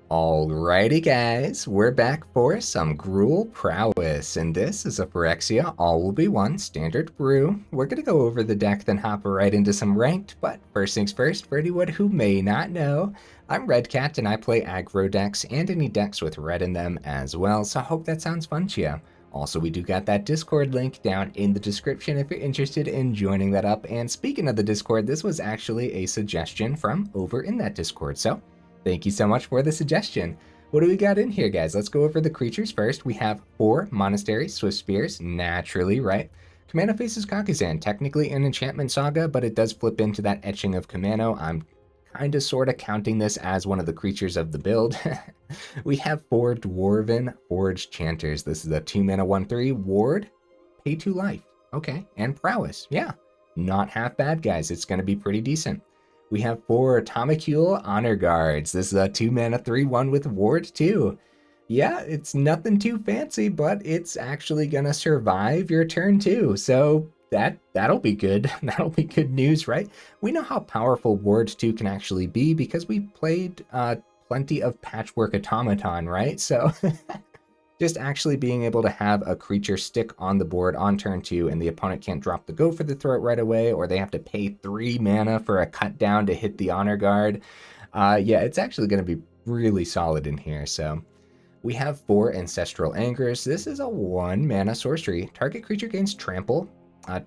Alrighty guys, we're back for some Gruul Prowess, and this is a Phyrexia all will be one standard brew. We're gonna go over the deck, then hop right into some ranked, but first things first, for anyone who may not know, I'm Redcat and I play aggro decks and any decks with red in them as well, so I hope that sounds fun to you. Also, we do got that Discord link down in the description if you're interested in joining that up, and speaking of the Discord, this was actually a suggestion from over in that Discord, so thank you so much for the suggestion. What do we got in here, guys? Let's go over the creatures first. We have 4 Monastery Swiftspears, naturally, right? Kumano faces Kakkazan, technically an enchantment saga, but it does flip into that etching of Kumano. I'm kind of sort of counting this as one of the creatures of the build. We have 4 Dwarven Forge-Chanters. This is a 2-mana 1/3 ward, pay 2 life. Okay, and prowess. Yeah, not half bad, guys. It's going to be pretty decent. We have 4 Tomakul Honor Guards. This is a 2-mana 3/1 with ward 2. Yeah, it's nothing too fancy, but it's actually gonna survive your turn too. So that'll be good. That'll be good news, right? We know how powerful ward 2 can actually be because we played plenty of Patchwork Automaton, right? So just actually being able to have a creature stick on the board on turn 2 and the opponent can't drop the Go for the Throat right away, or they have to pay 3 mana for a cut down to hit the Honor Guard. Yeah, it's actually going to be really solid in here. So we have 4 Ancestral Angers. This is a 1-mana sorcery. Target creature gains Trample.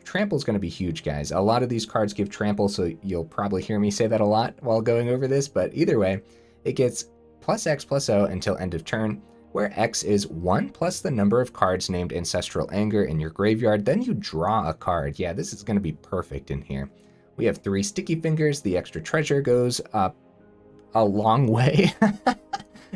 Trample is going to be huge, guys. A lot of these cards give Trample, so you'll probably hear me say that a lot while going over this, but either way, it gets +X/+0 until end of turn, where X is 1 plus the number of cards named Ancestral Anger in your graveyard, then you draw a card. Yeah, this is going to be perfect in here. We have 3 Sticky Fingers. The extra treasure goes up a long way.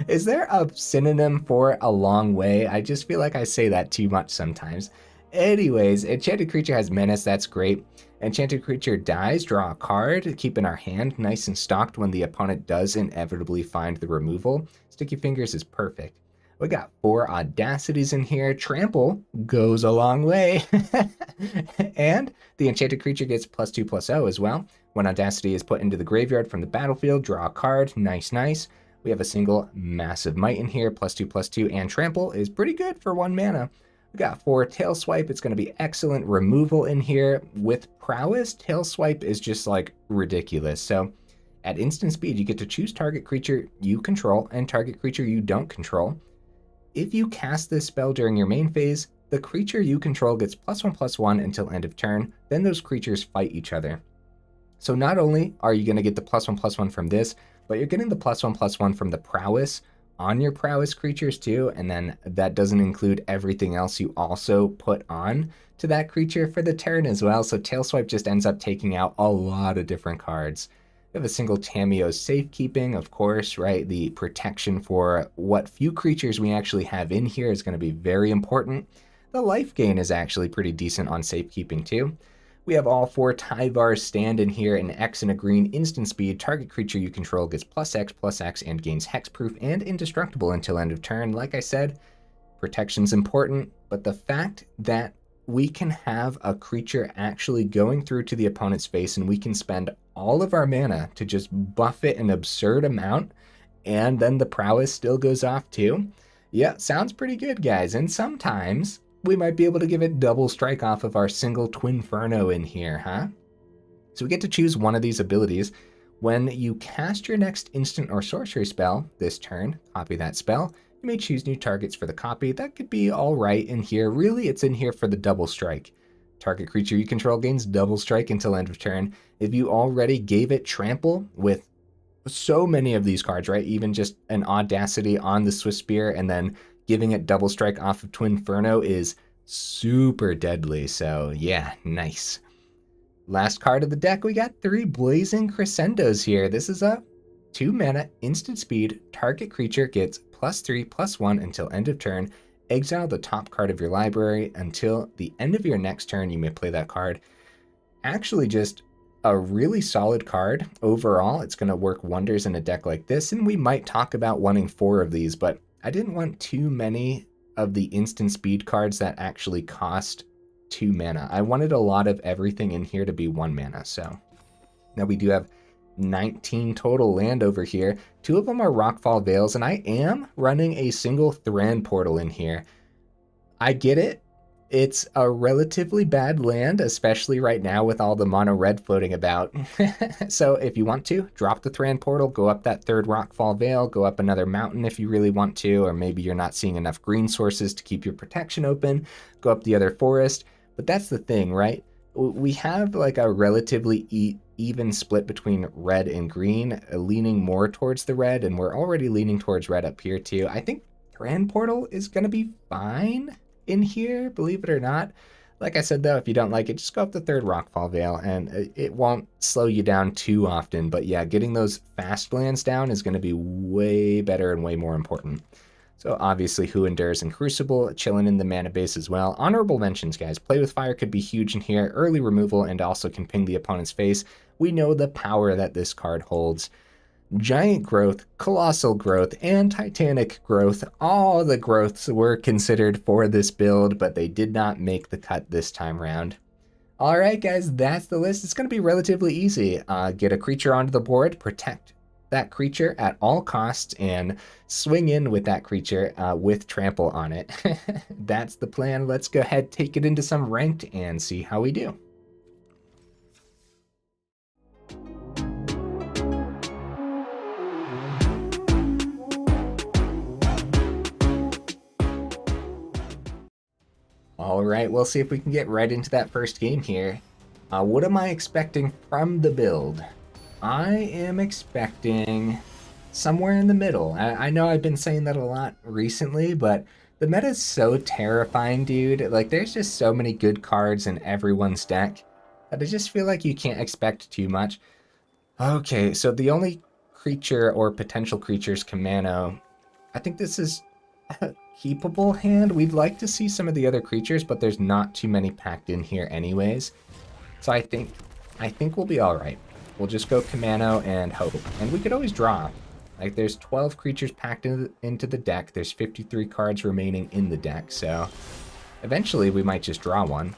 Is there a synonym for a long way? I just feel like I say that too much sometimes. Anyways, Enchanted Creature has Menace, that's great. Enchanted Creature dies, draw a card, keep in our hand nice and stocked when the opponent does inevitably find the removal. Sticky Fingers is perfect. We got 4 Audacities in here. Trample goes a long way. And the Enchanted Creature gets +2/+0 as well. When Audacity is put into the graveyard from the battlefield, draw a card. Nice, nice. We have a single Massive Might in here. +2/+2, and Trample is pretty good for 1 mana. We got 4 Tail Swipe. It's going to be excellent removal in here. With Prowess, Tail Swipe is just like ridiculous. So at instant speed, you get to choose target creature you control and target creature you don't control. If you cast this spell during your main phase, the creature you control gets +1/+1 until end of turn, then those creatures fight each other. So not only are you going to get the +1/+1 from this, but you're getting the +1/+1 from the prowess on your prowess creatures too, and then that doesn't include everything else you also put on to that creature for the turn as well, so Tail Swipe just ends up taking out a lot of different cards. We have a single Tamiyo Safekeeping, of course, right? The protection for what few creatures we actually have in here is going to be very important. The life gain is actually pretty decent on Safekeeping too. We have all 4 Tyvar stand in here, an X and a green instant speed. Target creature you control gets +X/+X and gains hexproof and indestructible until end of turn. Like I said, protection's important, but the fact that we can have a creature actually going through to the opponent's face and we can spend all of our mana to just buff it an absurd amount, and then the prowess still goes off too. Yeah, sounds pretty good, guys. And sometimes we might be able to give it double strike off of our single Twinferno in here, huh? So we get to choose one of these abilities. When you cast your next instant or sorcery spell this turn, copy that spell. You may choose new targets for the copy. That could be all right in here. Really, it's in here for the double strike. Target creature you control gains double strike until end of turn. If you already gave it Trample with so many of these cards, right? Even just an Audacity on the Swiftspear and then giving it double strike off of Twinferno is super deadly. So yeah, nice. Last card of the deck, we got 3 Blazing Crescendos here. This is a 2-mana instant speed. Target creature gets +3/+1 until end of turn. Exile the top card of your library until the end of your next turn. You may play that card. Actually, just a really solid card overall. It's going to work wonders in a deck like this, and we might talk about wanting 4 of these, but I didn't want too many of the instant speed cards that actually cost 2 mana. I wanted a lot of everything in here to be 1 mana. So now we do have 19 total land over here. 2 of them are Rockfall Vales, and I am running a single Thran Portal in here. I get it. It's a relatively bad land, especially right now with all the mono red floating about. So if you want to, drop the Thran Portal, go up that 3rd Rockfall Vale, go up another mountain if you really want to, or maybe you're not seeing enough green sources to keep your protection open, go up the other forest. But that's the thing, right? We have like a relatively even split between red and green, leaning more towards the red, and we're already leaning towards red up here too. I think Thran Portal is going to be fine in here, believe it or not. Like I said though, if you don't like it, just go up the 3rd Rockfall Vale and it won't slow you down too often. But yeah, getting those fast lands down is going to be way better and way more important. So obviously Who Endures and Crucible chilling in the mana base as well. Honorable mentions, guys. Play with Fire could be huge in here. Early removal and also can ping the opponent's face. We know the power that this card holds. Giant growth, colossal growth, and titanic growth. All the growths were considered for this build, but they did not make the cut this time round. All right, guys, that's the list. It's going to be relatively easy. Get a creature onto the board, protect that creature at all costs, and swing in with that creature with trample on it. That's the plan. Let's go ahead, take it into some ranked, and see how we do. All right, we'll see if we can get right into that first game here. What am I expecting from the build? I am expecting somewhere in the middle. I know I've been saying that a lot recently, but the meta is so terrifying, dude. Like, there's just so many good cards in everyone's deck that I just feel like you can't expect too much. Okay, so the only creature or potential creatures Kumano, I think this is a keepable hand. We'd like to see some of the other creatures, but there's not too many packed in here anyways. So I think we'll be all right. We'll just go Kumano and hope. And we could always draw. Like, there's 12 creatures packed into the deck. There's 53 cards remaining in the deck, so eventually we might just draw one.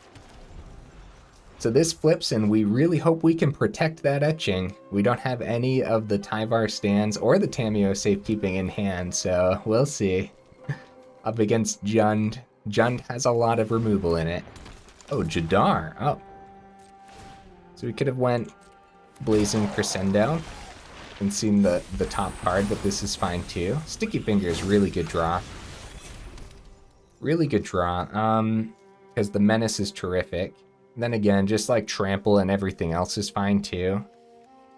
So this flips, and we really hope we can protect that etching. We don't have any of the Tyvar stands or the Tamiyo Safekeeping in hand, so we'll see. Up against Jund. Jund has a lot of removal in it. Oh, Jadar. Oh. So we could have went Blazing Crescendo and seen the top card, but this is fine too. Sticky Fingers, really good draw. Really good draw, because the Menace is terrific. And then again, just like Trample and everything else is fine too.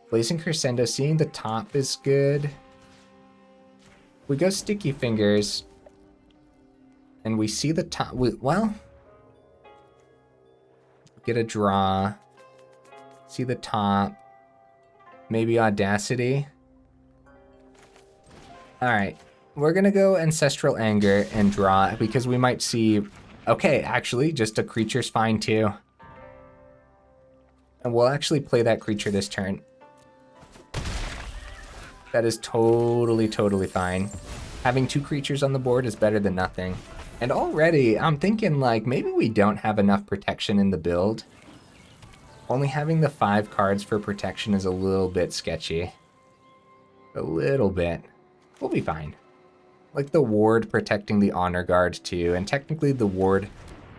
Blazing Crescendo, seeing the top is good. We go Sticky Fingers, and we see the top. Well, get a draw. See the top. Maybe Audacity. Alright, we're gonna go Ancestral Anger and draw, because we might see... Okay, actually, just a creature's fine too. And we'll actually play that creature this turn. That is totally fine. Having 2 creatures on the board is better than nothing. And already, I'm thinking, like, maybe we don't have enough protection in the build. Only having the 5 cards for protection is a little bit sketchy. A little bit. We'll be fine. Like the ward protecting the Honor Guard too, and technically the ward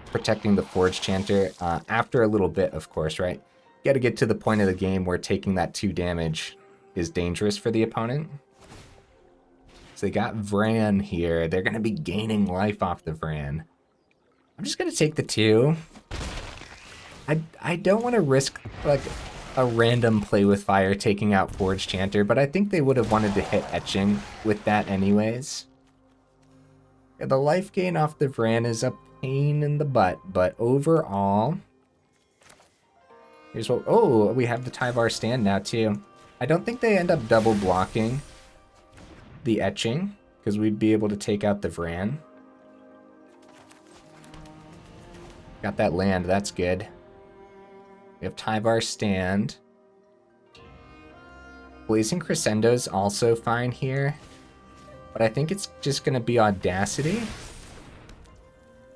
protecting the Forge-Chanter after a little bit, of course, right? You gotta get to the point of the game where taking that 2 damage is dangerous for the opponent. So they got Vran here. They're gonna be gaining life off the Vran. I'm just gonna take the 2. I don't want to risk, like, a random play with fire taking out Forge-Chanter, but I think they would have wanted to hit etching with that anyways. Yeah, the life gain off the Vran is a pain in the butt, but overall... Here's what... Oh, we have the Tyvar stand now, too. I don't think they end up double blocking the etching, because we'd be able to take out the Vran. Got that land, that's good. We have Tyvar stand. Blazing Crescendo's also fine here. But I think it's just going to be Audacity.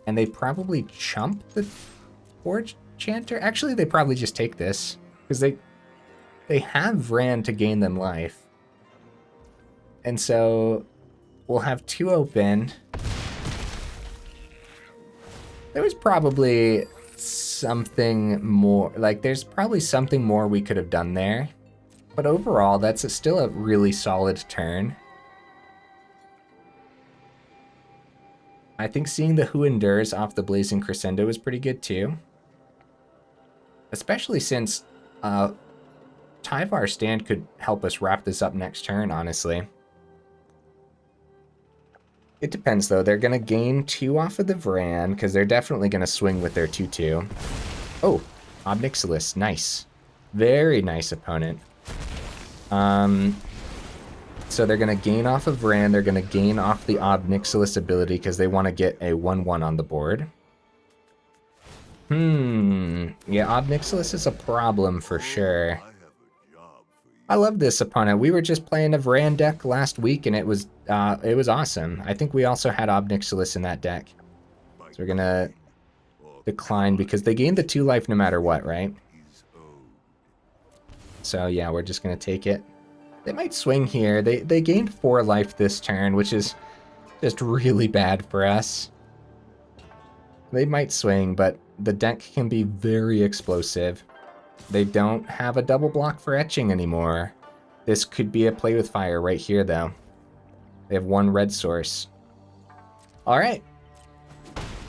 And they probably chump the Forge-Chanter. Actually, they probably just take this. Because they have Vran to gain them life. And so we'll have 2 open. There was probably something more, like there's probably something more we could have done there. But overall, that's still a really solid turn. I think seeing the Who Endures off the Blazing Crescendo is pretty good too. Especially since Tyvar stand could help us wrap this up next turn, honestly. It depends though, they're gonna gain 2 off of the Vran, because they're definitely gonna swing with their 2/2. Oh, Obnixilis, nice. Very nice opponent. So they're gonna gain off of Vran, they're gonna gain off the Obnixilis ability because they want to get a 1/1 on the board. Yeah, Obnixilis is a problem for sure. I love this opponent. We were just playing a Vran deck last week and it was awesome. I think we also had Obnixilis in that deck. So we're gonna decline because they gained the 2 life no matter what, right? So yeah, we're just gonna take it. They might swing here. They gained 4 life this turn, which is just really bad for us. They might swing, but the deck can be very explosive. They don't have a double block for etching anymore. This could be a play with fire right here, though. They have 1 red source. All right.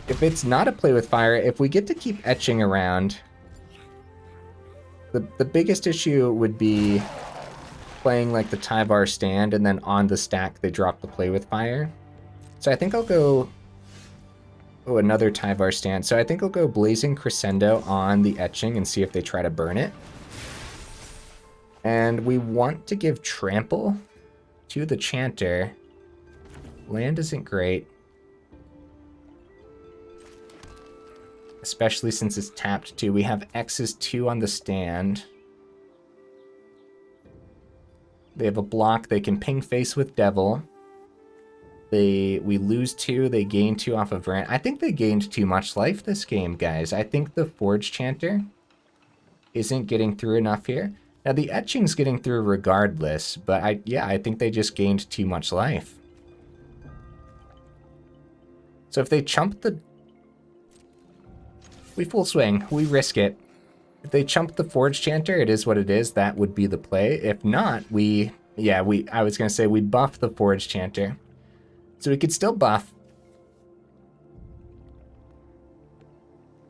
If it's not a play with fire, if we get to keep etching around, the biggest issue would be playing like the Tyvar stand, and then on the stack they drop the play with fire. So I think I'll go... Oh, another Tyvar stand. So I think I'll go Blazing Crescendo on the etching and see if they try to burn it. And we want to give Trample to the Chanter. Land isn't great. Especially since it's tapped too. We have X's 2 on the stand. They have a block. They can ping face with Devil. We lose 2. They gain 2 off of Vran. I think they gained too much life this game, guys. I think the Forge-Chanter isn't getting through enough here. Now, the etching's getting through regardless, but I think they just gained too much life. So if they chump the... We full swing. We risk it. If they chump the Forge-Chanter, it is what it is. That would be the play. If not, I was going to say we buff the Forge-Chanter. So we could still buff.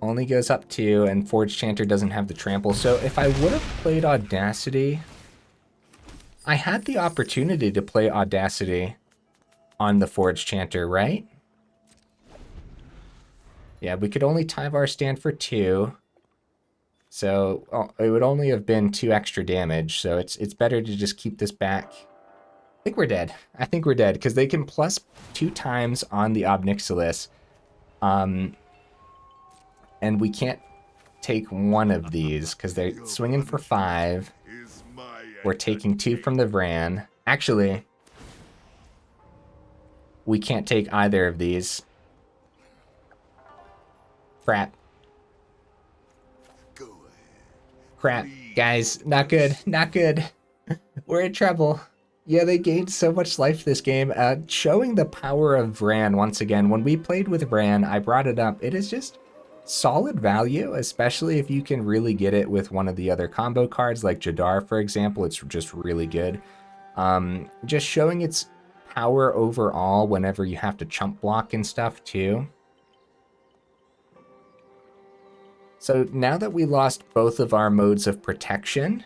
Only goes up 2, and Forge-Chanter doesn't have the trample. So if I would have played Audacity, I had the opportunity to play Audacity on the Forge-Chanter, right? Yeah, we could only Tyvar stand for 2. So it would only have been 2 extra damage. So it's better to just keep this back. I think we're dead. I think we're dead because they can plus 2 times on the Obnixilis. And we can't take one of these because they're swinging for 5. We're taking 2 from the Vran. Actually, we can't take either of these. Crap. Crap. Guys, not good. Not good. We're in trouble. Yeah, they gained so much life this game. Showing the power of Vran once again. When we played with Vran, I brought it up. It is just solid value, especially if you can really get it with one of the other combo cards, like Jadar, for example. It's just really good. Just showing its power overall whenever you have to chump block and stuff, too. So now that we lost both of our modes of protection,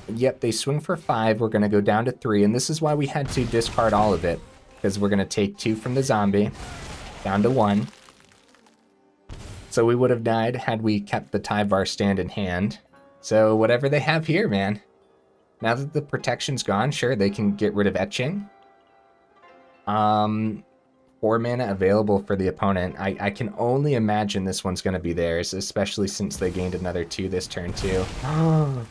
yep, they swing for 5. We're going to go down to 3, and this is why we had to discard all of it, because we're going to take 2 from the zombie, down to 1. So we would have died had we kept the Tyvar stand in hand. So whatever they have here, man. Now that the protection's gone, sure, they can get rid of etching. 4 mana available for the opponent. I can only imagine this one's going to be theirs, especially since they gained another 2 this turn, too. Oh,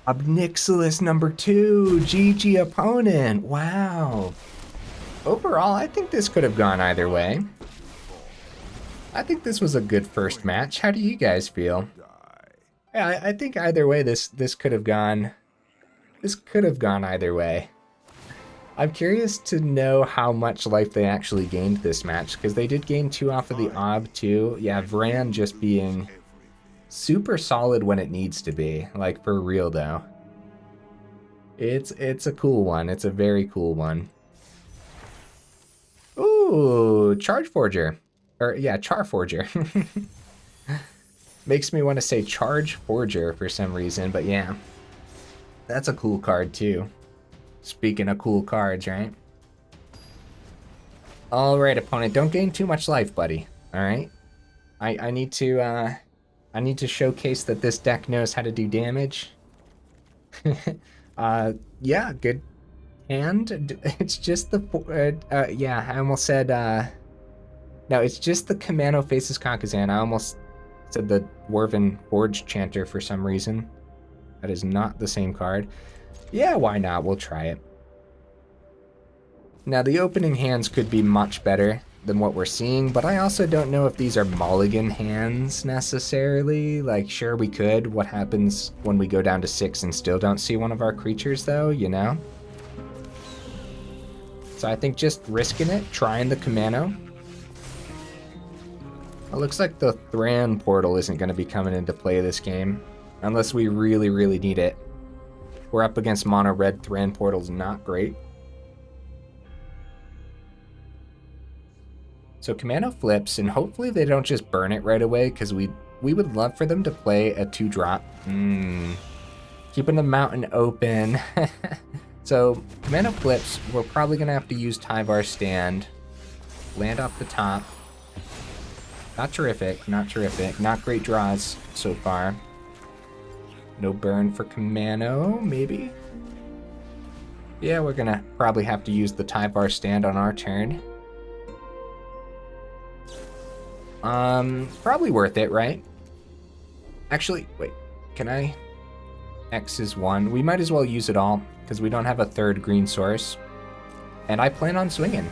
Obnixilis number 2. GG opponent. Wow. Overall, I think this could have gone either way. I think this was a good first match. How do you guys feel? Yeah, I think either way, this could have gone. This could have gone either way. I'm curious to know how much life they actually gained this match, because they did gain 2 off of the Ob too. Yeah, Vran just being super solid when it needs to be, like for real though. It's a cool one. It's a very cool one. Ooh, Charge Forger. Or yeah, Char Forger. Makes me want to say Charge Forger for some reason, but yeah. That's a cool card too. Speaking of cool cards, right? Alright, opponent, don't gain too much life, buddy. Alright? I need to showcase that this deck knows how to do damage. Yeah, good hand. It's just the yeah, I almost said no, it's just the Kumano faces Kakkazan. I almost said the Dwarven Forge-Chanter for some reason. That is not the same card. Yeah, why not? We'll try it. Now, the opening hands could be much better than what we're seeing, but I also don't know if these are mulligan hands necessarily. Like, sure, we could. What happens when we go down to 6 and still don't see one of our creatures, though, you know? So I think just risking it, trying the Kumano. It looks like the Thran Portal isn't going to be coming into play this game, unless we really, really need it. We're up against mono red. Thran Portal's not great. So Kumano flips, and hopefully they don't just burn it right away, because we would love for them to play a 2-drop. Keeping the mountain open. So Kumano flips, we're probably going to have to use Tyvar stand. Land off the top. Not terrific, not terrific. Not great draws so far. No burn for Kumano, maybe? Yeah, we're gonna probably have to use the Tyvar stand on our turn. Probably worth it, right? Actually, wait, can I? X is 1. We might as well use it all, because we don't have a 3rd green source. And I plan on swinging,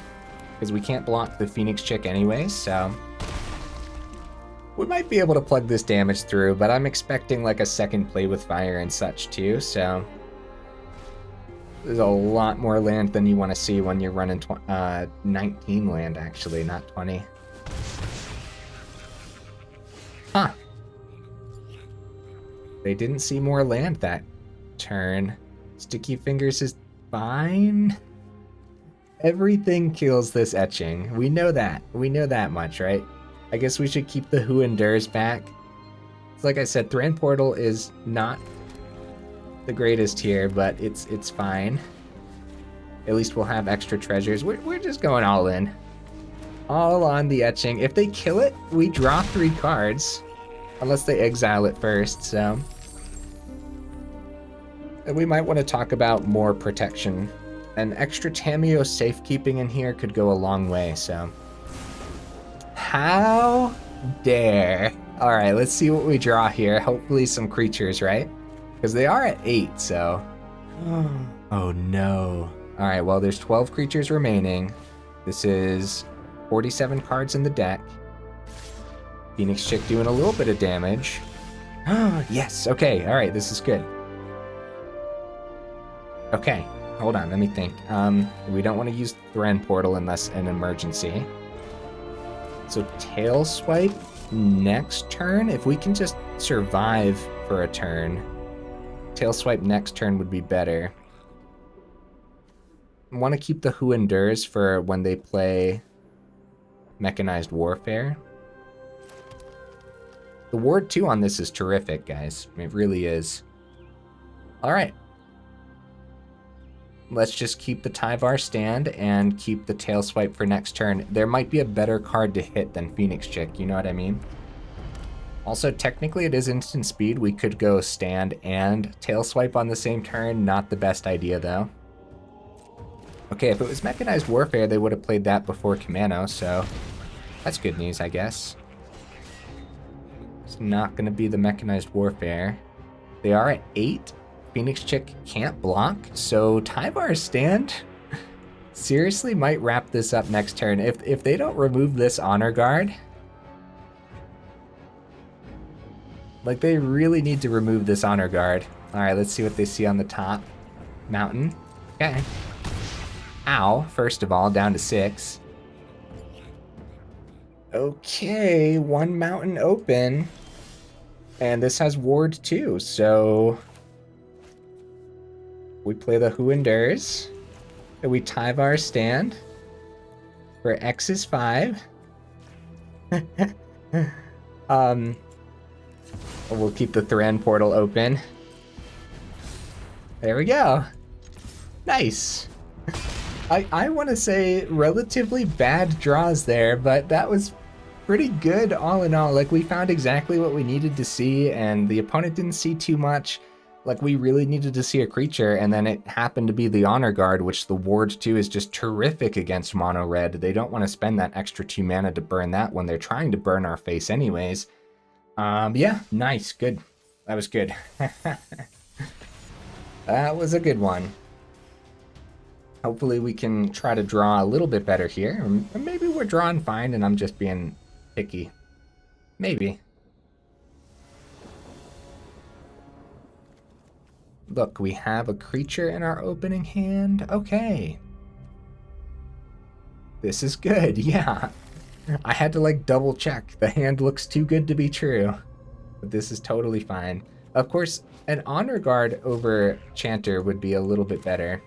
because we can't block the Phoenix Chick anyway, so... We might be able to plug this damage through, but I'm expecting like a second play with fire and such too, so... There's a lot more land than you want to see when you're running 19 land, actually, not 20. Huh. They didn't see more land that turn. Sticky Fingers is fine. Everything kills this etching. We know that. We know that much, right? I guess we should keep the Who Endures back. It's like I said, Thran Portal is not the greatest here, but it's fine. At least we'll have extra treasures. We're just going all in. All on the etching. If they kill it, we draw 3 cards. Unless they exile it first, so... And we might want to talk about more protection. An extra Tamiyo safekeeping in here could go a long way, so... How dare. Alright, let's see what we draw here. Hopefully some creatures, right? Because they are at 8, so... Oh no. Alright, well there's 12 creatures remaining. This is 47 cards in the deck. Phoenix Chick doing a little bit of damage. Yes, okay, alright, this is good. Okay, hold on, let me think. We don't want to use Thran Portal unless an emergency. So Tail Swipe next turn. If we can just survive for a turn, Tail Swipe next turn would be better. I want to keep the Who Endures for when they play Mechanized Warfare. The Ward 2 on this is terrific, guys. It really is. Alright. Let's just keep the Tyvar stand and keep the Tail Swipe for next turn. There might be a better card to hit than Phoenix Chick, you know what I mean? Also, technically it is instant speed. We could go stand and Tail Swipe on the same turn. Not the best idea, though. Okay, if it was Mechanized Warfare, they would have played that before Kumano, so that's good news, I guess. It's not going to be the Mechanized Warfare. They are at 8. Phoenix Chick can't block, so Tyvar's stand seriously might wrap this up next turn. If they don't remove this Honor Guard, Like, they really need to remove this Honor Guard. Alright, let's see what they see on the top. Mountain. Okay. Ow, first of all, down to 6. Okay, 1 mountain open. And this has ward too, so we play the Who Endures. And we Tyvar stand. For X is 5. We'll keep the Thran Portal open. There we go. Nice. I want to say relatively bad draws there, but that was pretty good all in all. Like, we found exactly what we needed to see, and the opponent didn't see too much. Like, we really needed to see a creature, and then it happened to be the Honor Guard, which the Ward 2 is just terrific against mono red. They don't want to spend that extra 2 mana to burn that when they're trying to burn our face anyways. Yeah, nice, good. That was good. That was a good one. Hopefully we can try to draw a little bit better here. Or maybe we're drawing fine and I'm just being picky. Maybe. Look, we have a creature in our opening hand. Okay. This is good, yeah. I had to like double check. The hand looks too good to be true. But this is totally fine. Of course, an Honor Guard over Chanter would be a little bit better.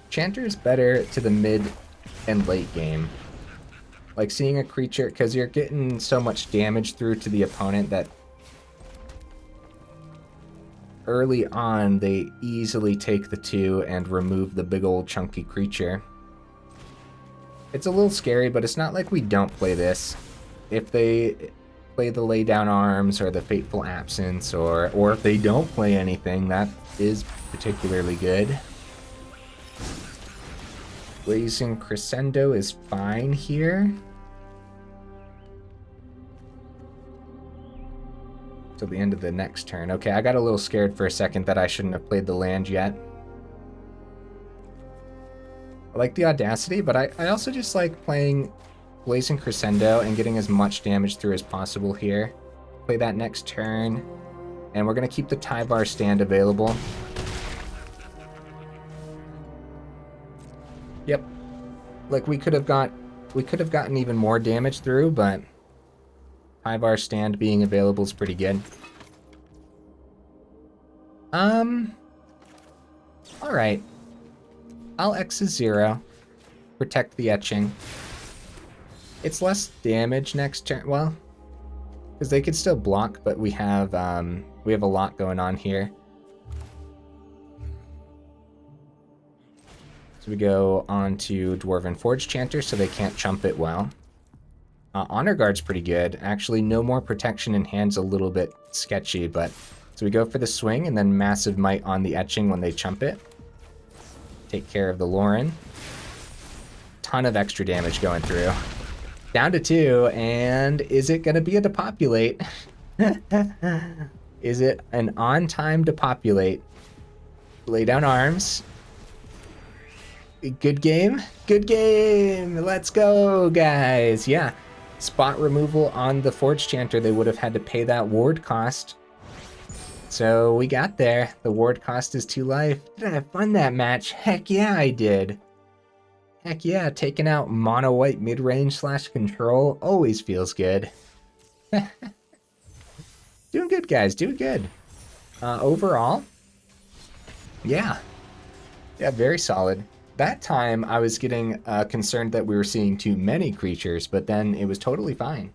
Chanter is better to the mid and late game. Like seeing a creature, because you're getting so much damage through to the opponent that early on they easily take the 2 and remove the big old chunky creature. It's a little scary, but it's not like we don't play this. If they play the Lay Down Arms or the Fateful Absence, or if they don't play anything, that is particularly good. Blazing Crescendo is fine here. Till the end of the next turn. Okay, I got a little scared for a second that I shouldn't have played the land yet. I like the Audacity, but I also just like playing Blazing Crescendo and getting as much damage through as possible here. Play that next turn, and we're going to keep the Tyvar stand available. Yep. Like, we could have gotten even more damage through, but Tyvar stand being available is pretty good. Alright. I'll X is 0. Protect the etching. It's less damage next turn. Well, because they could still block, but we have a lot going on here. So we go on to Dwarven Forge-Chanter, so they can't chump it well. Honor Guard's pretty good. Actually, no more protection in hand's a little bit sketchy, but... So we go for the swing, and then Massive Might on the etching when they chump it. Take care of the Lauren. Ton of extra damage going through. Down to 2, and is it going to be a depopulate? Is it an on-time depopulate? Lay Down Arms. Good game? Good game! Let's go, guys! Yeah. Spot removal on the Forge-Chanter, they would have had to pay that ward cost. So we got there. The ward cost is 2 life. Did I have fun that match? Heck yeah, I did. Heck yeah, taking out mono white mid-range / control always feels good. Doing good, guys. Doing good. Overall, yeah. Yeah, very solid. That time I was getting concerned that we were seeing too many creatures, but then it was totally fine.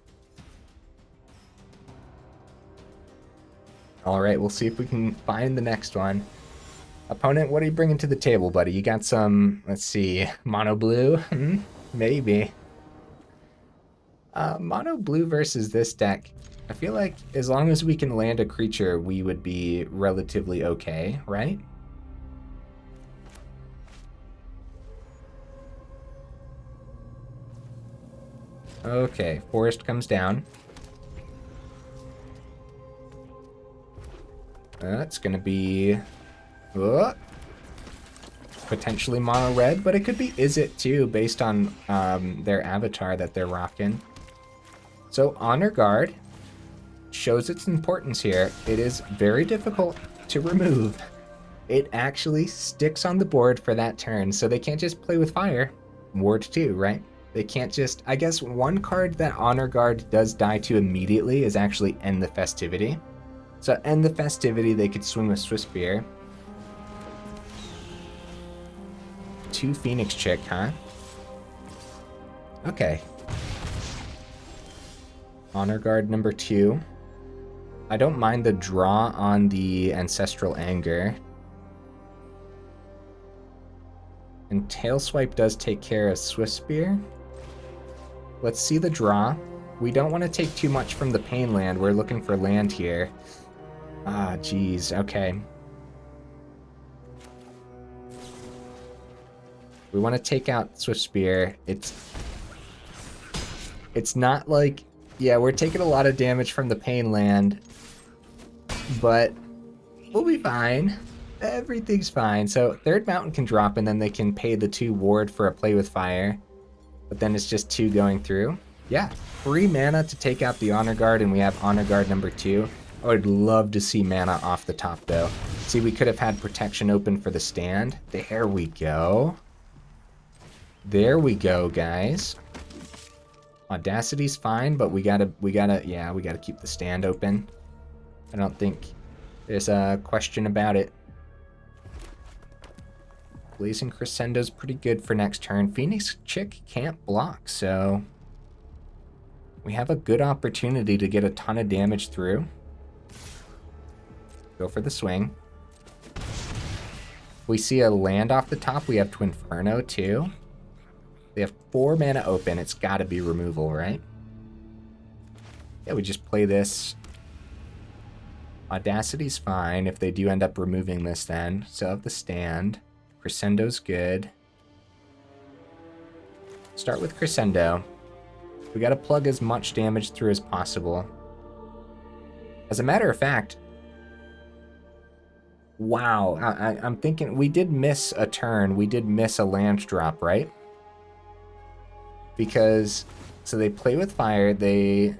All right, we'll see if we can find the next one. Opponent, what are you bringing to the table, buddy? You got some, let's see, mono blue? Maybe. Mono blue versus this deck. I feel like as long as we can land a creature, we would be relatively okay, right? Okay, forest comes down. It's gonna be potentially mono red, but it could be Is It too, based on their avatar that they're rocking. So Honor Guard, shows its importance here. It is very difficult to remove. It actually sticks on the board for that turn, so they can't just play with fire. Ward 2, right? They can't just... I guess one card that Honor Guard does die to immediately is actually End the Festivity. So End the Festivity, they could swing with Swiftspear. 2 Phoenix Chick, huh? Okay. Honor Guard number 2. I don't mind the draw on the Ancestral Anger. And Tailswipe does take care of Swiftspear. Let's see the draw. We don't want to take too much from the Pain land. We're looking for land here. Ah, geez. Okay. We want to take out Swiftspear. It's not like... Yeah, we're taking a lot of damage from the Pain land. But we'll be fine. Everything's fine. So third mountain can drop and then they can pay the 2 ward for a play with fire. But then it's just 2 going through. Yeah, 3 mana to take out the Honor Guard, and we have Honor Guard number 2. I would love to see mana off the top though. See, we could have had protection open for the stand. There we go. There we go, guys. Audacity's fine, but we gotta keep the stand open. I don't think there's a question about it. Blazing Crescendo's pretty good for next turn. Phoenix Chick can't block, so we have a good opportunity to get a ton of damage through. Go for the swing. We see a land off the top. We have Twinferno too. They have 4 mana open. It's got to be removal, right? Yeah, we just play this. Audacity's fine if they do end up removing this then. So of the stand. Crescendo's good. Start with Crescendo. We got to plug as much damage through as possible. As a matter of fact, wow, I'm thinking we did miss a turn. We did miss a land drop, right? Because, so they play with fire, they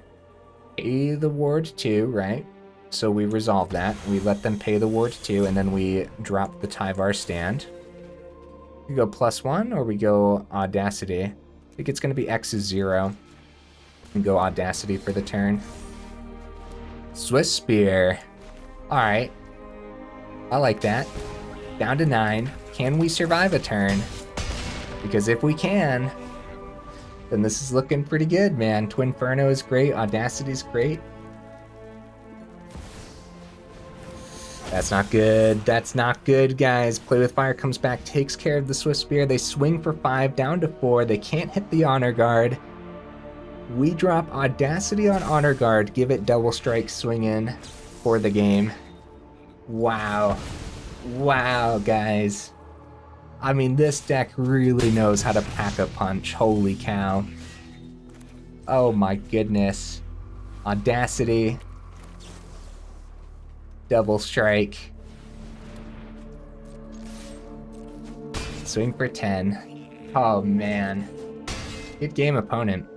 pay the ward 2, right? So we resolve that. We let them pay the ward 2, and then we drop the Tyvar stand. We go +1, or we go Audacity. I think it's going to be X is 0. And go Audacity for the turn. Swiftspear. Alright. I like that. Down to 9. Can we survive a turn? Because if we can, then this is looking pretty good, man. Twinferno is great. Audacity's great. That's not good. That's not good, guys. Play with Fire comes back, takes care of the Swiftspear. They swing for 5, down to 4. They can't hit the Honor Guard. We drop Audacity on Honor Guard, give it double strike swing in for the game. Wow. Wow, guys. I mean, this deck really knows how to pack a punch. Holy cow. Oh my goodness. Audacity. Double strike. Swing for 10. Oh man. Good game, opponent.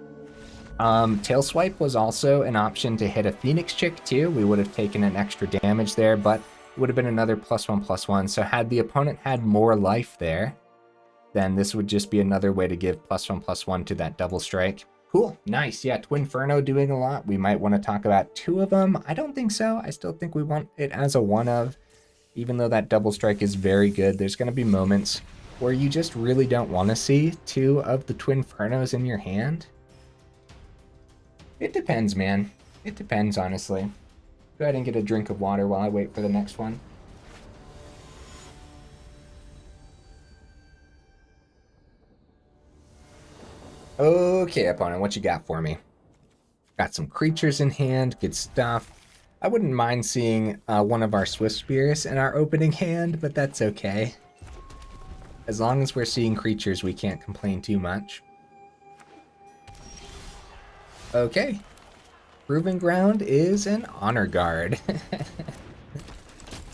Tailswipe was also an option to hit a Phoenix Chick too. We would have taken an extra damage there, but it would have been another +1/+1. So had the opponent had more life there, then this would just be another way to give +1/+1 to that double strike. Cool, nice. Yeah, Twinferno doing a lot. We might want to talk about 2 of them. I don't think so. I still think we want it as a 1 of. Even though that double strike is very good, there's going to be moments where you just really don't want to see 2 of the Twinfernos in your hand. It depends, man. It depends, honestly. Go ahead and get a drink of water while I wait for the next one. Okay, opponent, what you got for me? Got some creatures in hand, good stuff. I wouldn't mind seeing one of our Swiftspears in our opening hand, but that's okay. As long as we're seeing creatures, we can't complain too much. Okay. Proving Ground is an Honor Guard.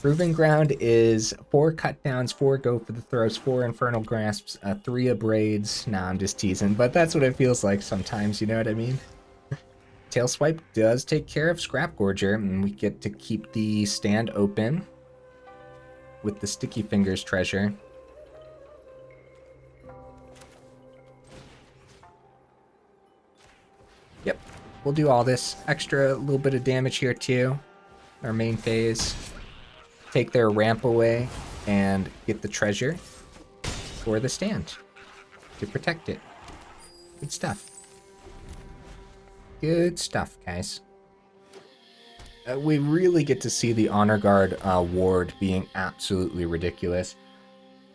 Proving Ground is 4 cutdowns, 4 go for the throws, 4 Infernal Grasps, 3 abrades. Nah, I'm just teasing, but that's what it feels like sometimes, you know what I mean? Tail Swipe does take care of Scrap Gorger, and we get to keep the stand open with the Sticky Fingers treasure. Yep, we'll do all this. Extra little bit of damage here too. Our main phase. Take their ramp away and get the treasure for the stand to protect it. Good stuff. Good stuff, guys. We really get to see the Honor Guard ward being absolutely ridiculous.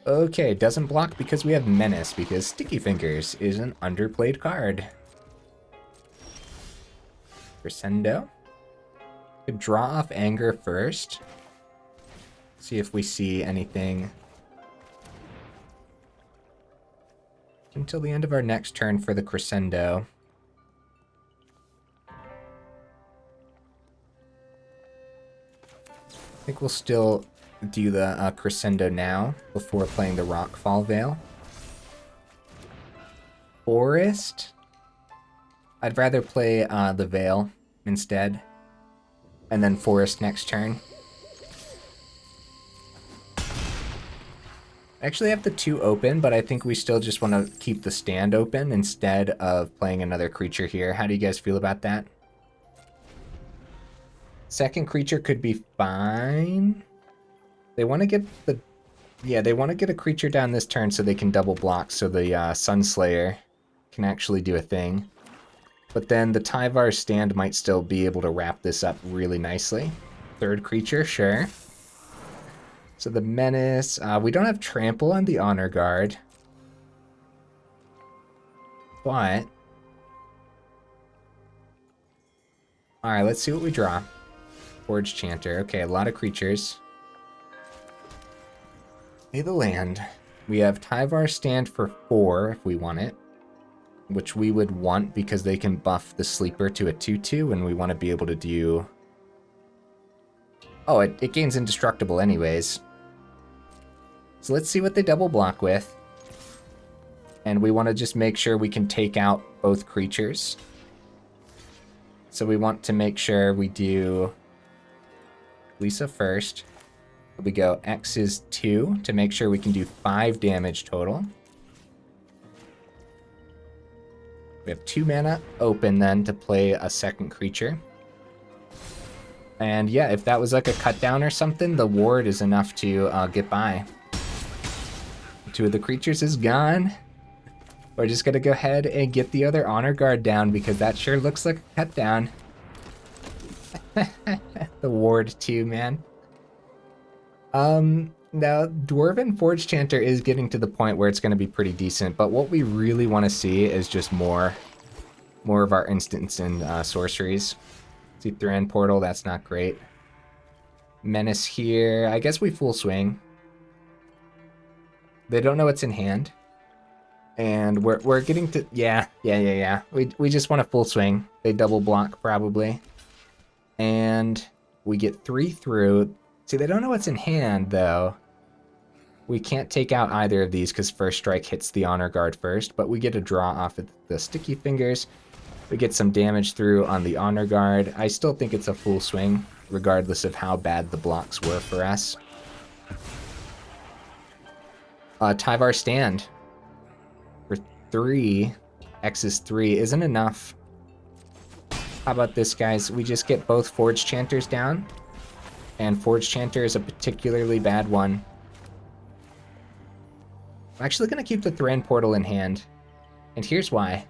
Okay, doesn't block because we have Menace, because Sticky Fingers is an underplayed card. Crescendo. Could draw off Anger first. See if we see anything. Until the end of our next turn for the Crescendo. I think we'll still do the Crescendo now before playing the Rockfall Vale. Forest. I'd rather play the Vale instead. And then Forest next turn. I actually have the 2 open, but I think we still just want to keep the stand open instead of playing another creature here. How do you guys feel about that? Second creature could be fine. They want to get the... Yeah, they want to get a creature down this turn so they can double block so the Sunslayer can actually do a thing. But then the Tyvar stand might still be able to wrap this up really nicely. Third creature, sure. So the Menace, we don't have Trample on the Honor Guard. But... Alright, let's see what we draw. Forge-Chanter, okay, a lot of creatures. Pay the land. We have Tyvar stand for 4 if we want it. Which we would want because they can buff the Sleeper to a 2/2 and we want to be able to do... Oh, it gains Indestructible anyways. So let's see what they double block with. And we want to just make sure we can take out both creatures. So we want to make sure we do Lisa first. We go X is 2 to make sure we can do 5 damage total. We have 2 mana open then to play a second creature. And yeah, if that was like a cut down or something, the ward is enough to get by. 2 of the creatures is gone. We're just gonna go ahead and get the other Honor Guard down because that sure looks like a cut down. The ward too, man. Now Dwarven Forge-Chanter is getting to the point where it's gonna be pretty decent, but what we really want to see is just more of our instants and sorceries. See Thran Portal, that's not great. Menace here, I guess we full swing. They don't know what's in hand. And we're getting to... Yeah. We just want a full swing. They double block, probably. And we get 3 through. See, they don't know what's in hand, though. We can't take out either of these because First Strike hits the Honor Guard first, but we get a draw off of the Sticky Fingers. We get some damage through on the Honor Guard. I still think it's a full swing, regardless of how bad the blocks were for us. Tyvar stand. 3, X is 3 isn't enough. How about this, guys? We just get both Forge-Chanters down. And Forge-Chanter is a particularly bad one. I'm actually going to keep the Thran Portal in hand. And here's why.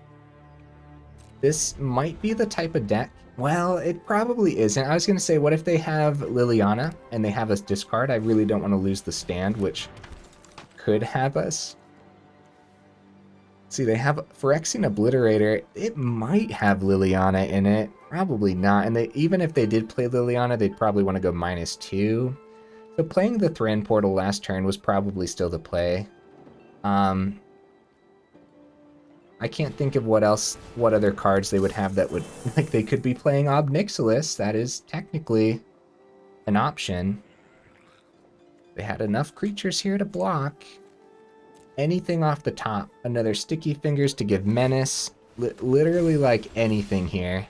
This might be the type of deck... Well, it probably isn't. I was going to say, what if they have Liliana and they have us discard? I really don't want to lose the stand, which could have us. See, they have Phyrexian Obliterator. It might have Liliana in it. Probably not. And even if they did play Liliana, they'd probably want to go -2. So playing the Thran Portal last turn was probably still the play. I can't think of what other cards they would have that would... Like, they could be playing Ob Nixilis. That is technically an option. They had enough creatures here to block. Anything off the top. Another Sticky Fingers to give Menace. Literally, like, anything here.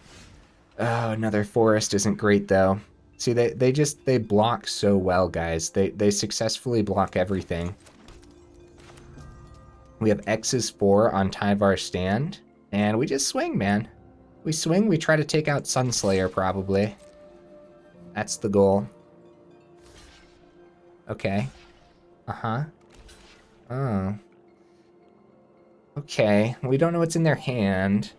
Oh, another forest isn't great though. See, they block so well, guys. They successfully block everything. We have X's 4 on Tyvar's stand, and we just swing, man. We swing, we try to take out Sunslayer, probably. That's the goal. Okay. Uh-huh. Oh. Okay, we don't know what's in their hand.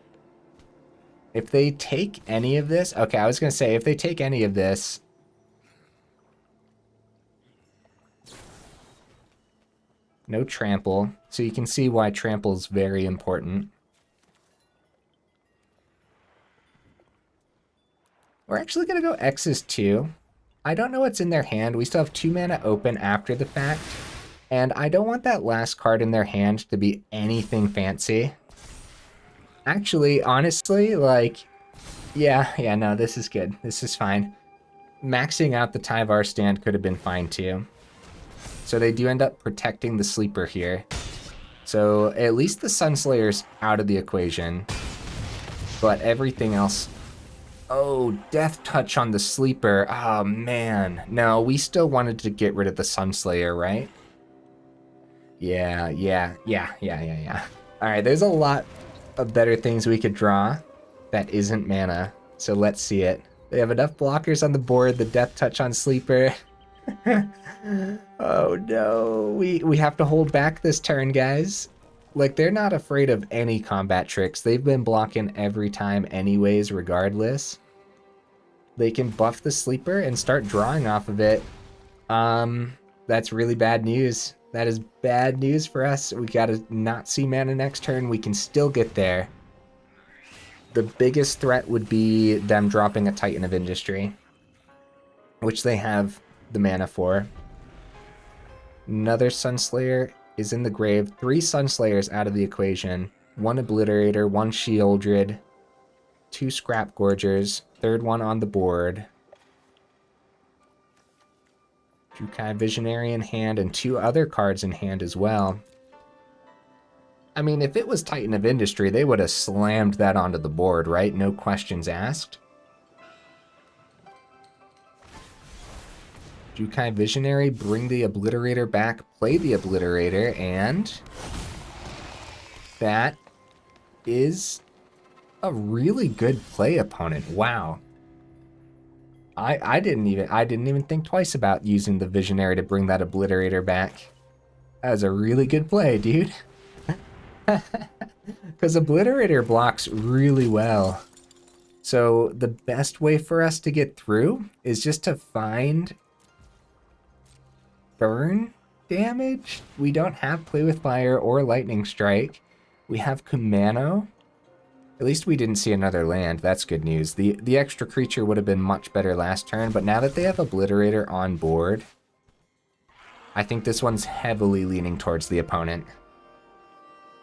If they take any of this... Okay, I was gonna say, if they take any of this... No trample. So you can see why trample is very important. We're actually gonna go X's 2. I don't know what's in their hand. We still have 2 mana open after the fact. And I don't want that last card in their hand to be anything fancy. Actually, honestly, like... Yeah, no, this is good. This is fine. Maxing out the Tyvar stand could have been fine too. So they do end up protecting the sleeper here. So at least the Sunslayer's out of the equation. But everything else... Oh, Death Touch on the sleeper. Oh, man. No, we still wanted to get rid of the Sunslayer, right? Yeah. Alright, there's a lot of better things we could draw that isn't mana. So let's see it. They have enough blockers on the board, the Death Touch on sleeper. Oh no, we have to hold back this turn, guys. Like, they're not afraid of any combat tricks. They've been blocking every time anyways, regardless. They can buff the sleeper and start drawing off of it. That's really bad news. That is bad news for us. We gotta not see mana next turn. We can still get there. The biggest threat would be them dropping a Titan of Industry, which they have the mana for. Another Sunslayer is in the grave. 3 Sunslayers out of the equation. 1 Obliterator, 1 Shieldred, 2 Scrap Gorgers, 3rd one on the board. Jukai Visionary in hand, and 2 other cards in hand as well. I mean, if it was Titan of Industry, they would have slammed that onto the board, right? No questions asked. Jukai Visionary, bring the Obliterator back, play the Obliterator, and that is a really good play, opponent. Wow. I didn't even think twice about using the Visionary to bring that Obliterator back. That was a really good play, dude. Because Obliterator blocks really well. So the best way for us to get through is just to find burn damage. We don't have Play with Fire or Lightning Strike. We have Kumano. At least we didn't see another land. That's good news. The extra creature would have been much better last turn, but now that they have Obliterator on board, I think this one's heavily leaning towards the opponent.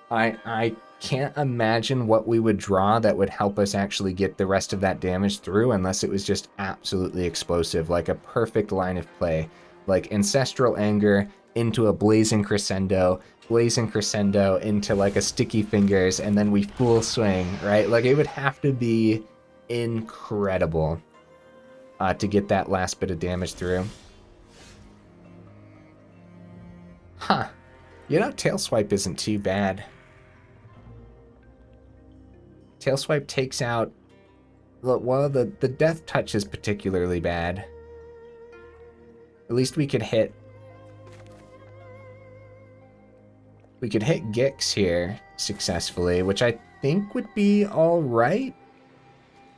I can't imagine what we would draw that would help us actually get the rest of that damage through unless it was just absolutely explosive, like a perfect line of play. Like Ancestral Anger into a Blazing Crescendo into like a Sticky Fingers, and then we full swing, right? Like, it would have to be incredible to get that last bit of damage through. Huh. You know, Tail Swipe isn't too bad. Tail Swipe takes out... Well, the Death Touch is particularly bad. At least we could hit... We could hit Gix here successfully, which I think would be alright.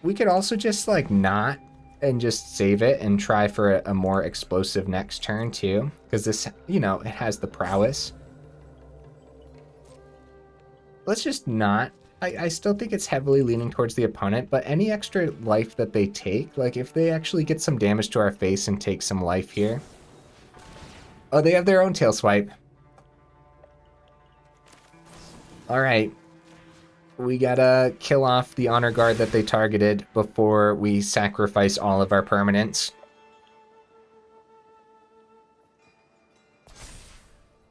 We could also just, like, not and just save it and try for a more explosive next turn, too. Because this, you know, it has the prowess. Let's just not. I still think it's heavily leaning towards the opponent, but any extra life that they take, like, if they actually get some damage to our face and take some life here. Oh, they have their own Tail Swipe. Alright. We gotta kill off the Honor Guard that they targeted before we sacrifice all of our permanents.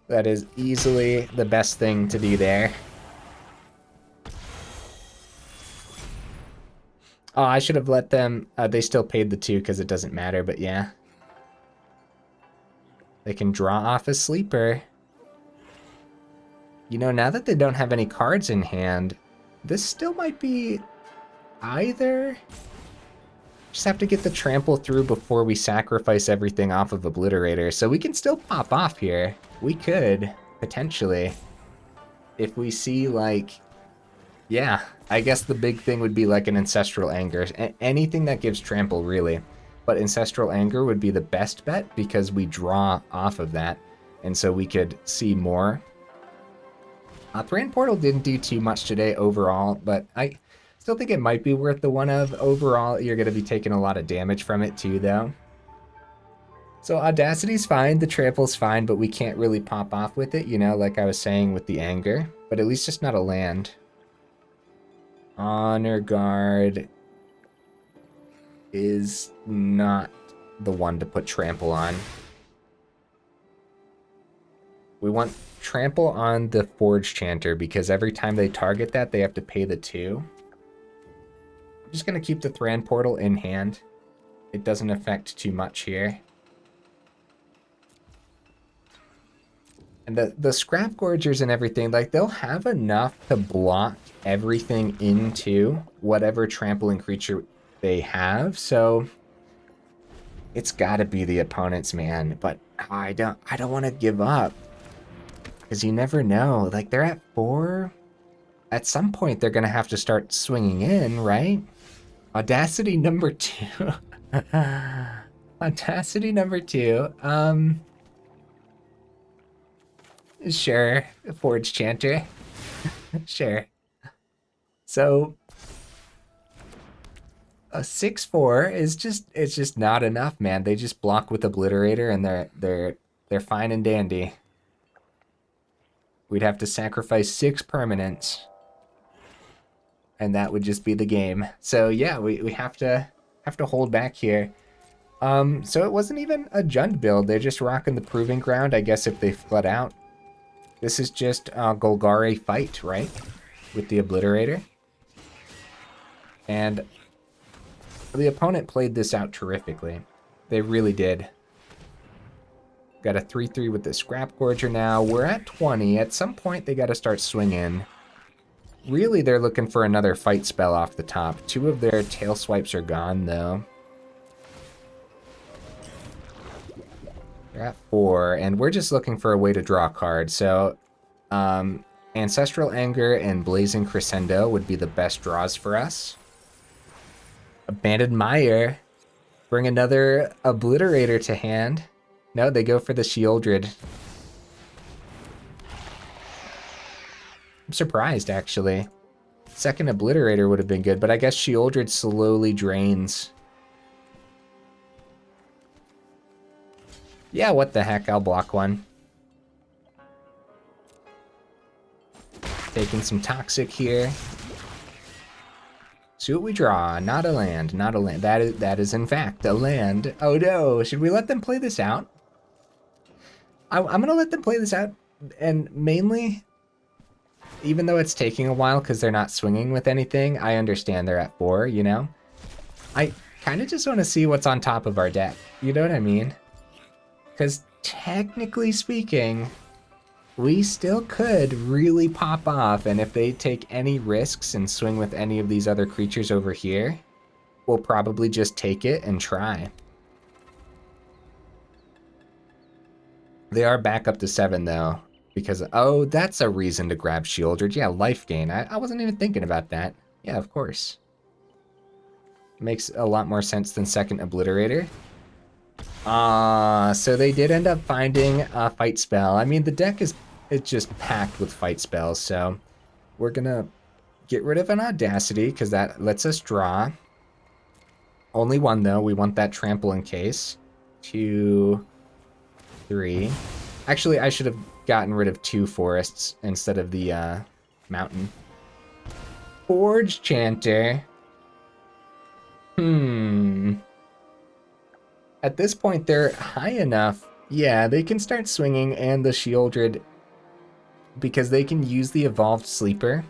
That is easily the best thing to do there. Oh, I should have let them... they still paid the 2 because it doesn't matter, but yeah. They can draw off a sleeper. You know, now that they don't have any cards in hand, this still might be either... Just have to get the trample through before we sacrifice everything off of Obliterator. So we can still pop off here. We could, potentially. If we see, like... Yeah, I guess the big thing would be like an Ancestral Anger. Anything that gives trample, really. But Ancestral Anger would be the best bet because we draw off of that. And so we could see more. Thran Portal didn't do too much today overall, but I still think it might be worth the 1 of. Overall, you're going to be taking a lot of damage from it too, though. So Audacity's fine, the trample's fine, but we can't really pop off with it, you know, like I was saying with the Anger. But at least just not a land. Honor Guard is not the one to put trample on. We want trample on the Forge-Chanter because every time they target that, they have to pay the 2. I'm just going to keep the Thran Portal in hand. It doesn't affect too much here. And the Scrap Gorgers and everything, like, they'll have enough to block everything into whatever trampling creature they have, so it's gotta be the opponent's, man. But I don't want to give up. Because you never know. Like, they're at 4. At some point, they're going to have to start swinging in, right? Audacity number 2. Audacity number 2. Sure. Forge-Chanter. Sure. So, a 6/4 is it's just not enough, man. They just block with Obliterator, and they're fine and dandy. We'd have to sacrifice 6 permanents. And that would just be the game. So yeah, we have to hold back here. So it wasn't even a Jund build. They're just rocking the Proving Ground, I guess, if they flood out. This is just Golgari fight, right? With the Obliterator. And the opponent played this out terrifically. They really did. Got a 3/3 with the Scrap Gorger now. We're at 20. At some point, they got to start swinging. Really, they're looking for another fight spell off the top. 2 of their tail swipes are gone, though. They're at 4, and we're just looking for a way to draw a card. So, Ancestral Anger and Blazing Crescendo would be the best draws for us. Abandoned Mire. Bring another Obliterator to hand. No, they go for the Sheoldred. I'm surprised, actually. Second Obliterator would have been good, but I guess Sheoldred slowly drains. Yeah, what the heck, I'll block one. Taking some Toxic here. See what we draw. Not a land, not a land. That is in fact a land. Oh no, should we let them play this out? I'm gonna let them play this out, and mainly, even though it's taking a while because they're not swinging with anything, I understand they're at 4, you know? I kind of just want to see what's on top of our deck, you know what I mean? Because technically speaking, we still could really pop off, and if they take any risks and swing with any of these other creatures over here, we'll probably just take it and try. They are back up to 7, though, because, oh, that's a reason to grab Sheoldred. Yeah, life gain. I wasn't even thinking about that. Yeah, of course. Makes a lot more sense than second Obliterator. So they did end up finding a fight spell. I mean, the deck is just packed with fight spells, so we're gonna get rid of an Audacity, because that lets us draw. Only 1, though. We want that trample in case. 2... 3. Actually, I should have gotten rid of 2 forests instead of the mountain. Forge-Chanter. At this point, they're high enough. Yeah, they can start swinging, and the Sheoldred, because they can use the Evolved Sleeper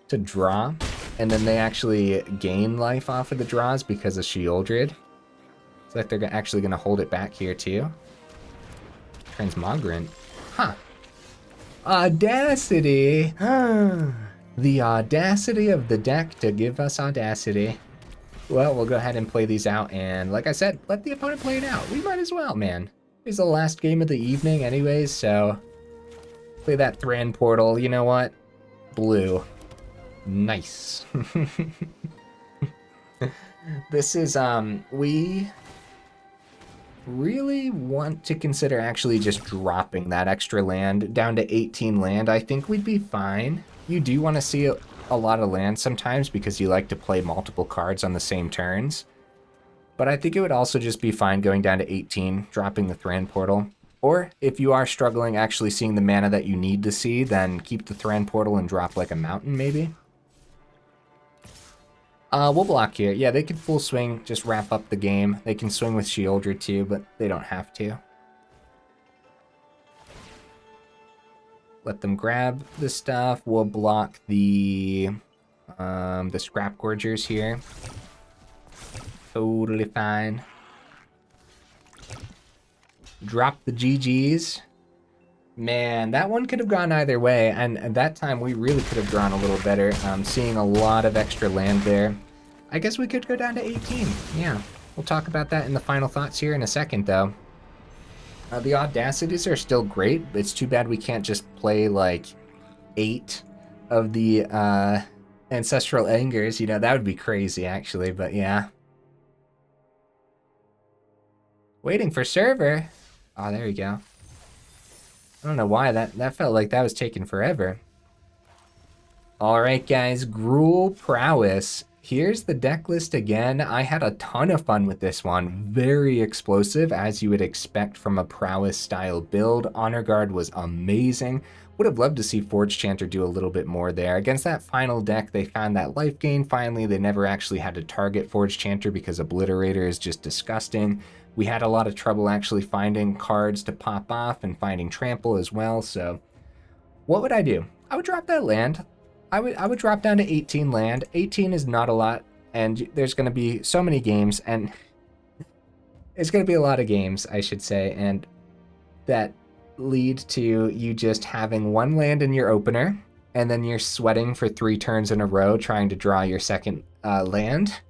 to draw. and then they actually gain life off of the draws because of Sheoldred. It's like they're actually going to hold it back here too. Transmogrant. Huh. Audacity! The audacity of the deck to give us audacity. Well, we'll go ahead and play these out, and like I said, let the opponent play it out. We might as well, man. It's the last game of the evening anyways, so play that Thran Portal. You know what? Blue. Nice. This is, we really want to consider actually just dropping that extra land down to 18 land. I think we'd be fine. You do want to see a lot of land sometimes because you like to play multiple cards on the same turns. But I think it would also just be fine going down to 18, dropping the Thran Portal. Or if you are struggling actually seeing the mana that you need to see, then keep the Thran Portal and drop like a mountain maybe. We'll block here. Yeah, they can full swing, just wrap up the game. They can swing with Sheoldred too, but they don't have to. Let them grab the stuff. We'll block the Scrap Gorgers here. Totally fine. Drop the GGs. Man, that one could have gone either way, and at that time we really could have drawn a little better. Seeing a lot of extra land there. I guess we could go down to 18. Yeah, we'll talk about that in the final thoughts here in a second, though. The Audacities are still great. It's too bad we can't just play like 8 of the Ancestral Angers. You know, that would be crazy, actually, but yeah. Waiting for server. Oh, there you go. I don't know why, that felt like that was taking forever. Alright guys, Gruul Prowess. Here's the deck list again. I had a ton of fun with this one. Very explosive, as you would expect from a Prowess style build. Honor Guard was amazing. Would have loved to see Forge-Chanter do a little bit more there. Against that final deck, they found that life gain finally. They never actually had to target Forge-Chanter because Obliterator is just disgusting. We had a lot of trouble actually finding cards to pop off and finding Trample as well, so what would I do? I would drop that land. I would drop down to 18 land. 18 is not a lot, and there's going to be so many games, and it's going to be a lot of games, I should say, and that lead to you just having one land in your opener, and then you're sweating for 3 turns in a row trying to draw your second land.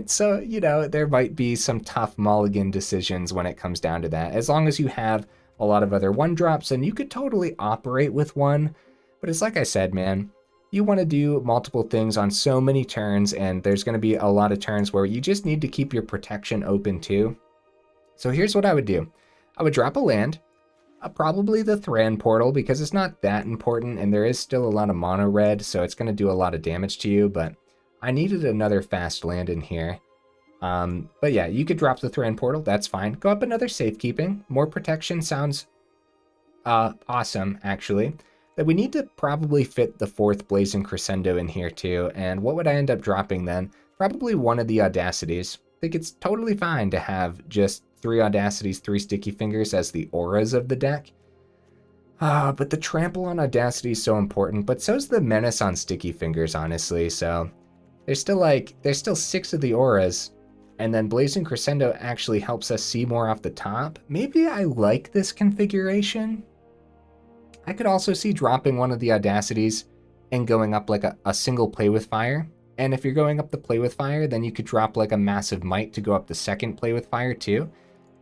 So, you know, there might be some tough mulligan decisions when it comes down to that. As long as you have a lot of other 1-drops, and you could totally operate with one. But it's like I said, man, you want to do multiple things on so many turns, and there's going to be a lot of turns where you just need to keep your protection open too. So here's what I would do. I would drop a land, probably the Thran Portal, because it's not that important, and there is still a lot of mono red, so it's going to do a lot of damage to you, but I needed another fast land in here. But yeah, you could drop the Thran Portal, that's fine. Go up another Safekeeping. More protection sounds awesome, actually. That we need to probably fit the 4th Blazing Crescendo in here too. And what would I end up dropping then? Probably one of the Audacities. I think it's totally fine to have just 3 Audacities, 3 Sticky Fingers as the auras of the deck. But the Trample on Audacity is so important, but so's the Menace on Sticky Fingers, honestly, so there's still 6 of the auras, and then Blazing Crescendo actually helps us see more off the top. Maybe I like this configuration. I could also see dropping one of the Audacities and going up like a single Play with Fire. And if you're going up the Play with Fire, then you could drop like a massive Might to go up the second Play with Fire too.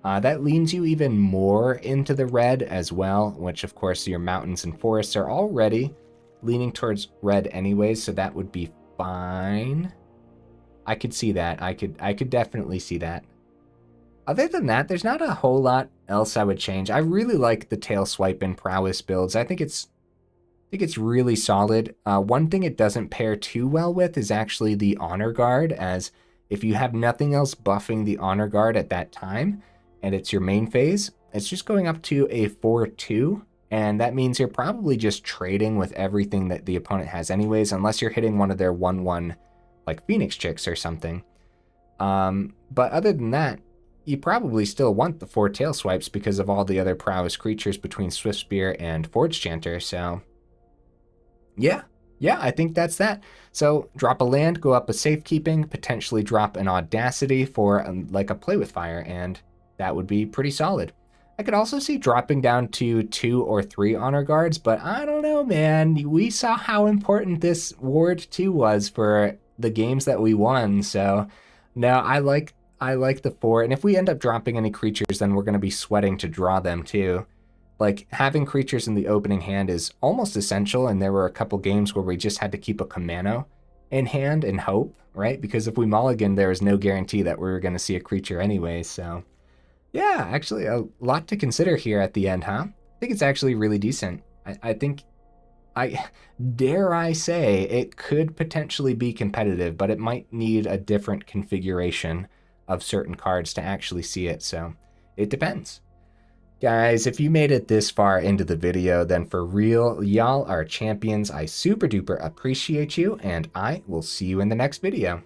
That leans you even more into the red as well, which of course your mountains and forests are already leaning towards red anyways, so that would be fine. I could see that. I could definitely see that. Other than that, there's not a whole lot else I would change. I really like the tail swipe and prowess builds. I think it's really solid. One thing it doesn't pair too well with is actually the honor guard, as if you have nothing else buffing the honor guard at that time and it's your main phase, it's just going up to a 4/2. And that means you're probably just trading with everything that the opponent has anyways, unless you're hitting one of their 1/1 like Phoenix Chicks or something. But other than that, you probably still want the 4 tail swipes because of all the other prowess creatures between Swiftspear and Forge-Chanter, so yeah, Yeah, I think that's that. So drop a land, go up a Safekeeping, potentially drop an Audacity for like a Play with Fire, and that would be pretty solid. I could also see dropping down to 2 or 3 Honor Guards, but I don't know, man. We saw how important this Ward 2 was for the games that we won, so no, I like the 4, and if we end up dropping any creatures, then we're going to be sweating to draw them too. Like, having creatures in the opening hand is almost essential, and there were a couple games where we just had to keep a Kumano in hand and hope, right? Because if we mulligan, there was no guarantee that we were going to see a creature anyway, so... Yeah, actually, a lot to consider here at the end, huh? I think it's actually really decent. I think, dare I say, it could potentially be competitive, but it might need a different configuration of certain cards to actually see it, so it depends. Guys, if you made it this far into the video, then for real, y'all are champions. I super duper appreciate you, and I will see you in the next video.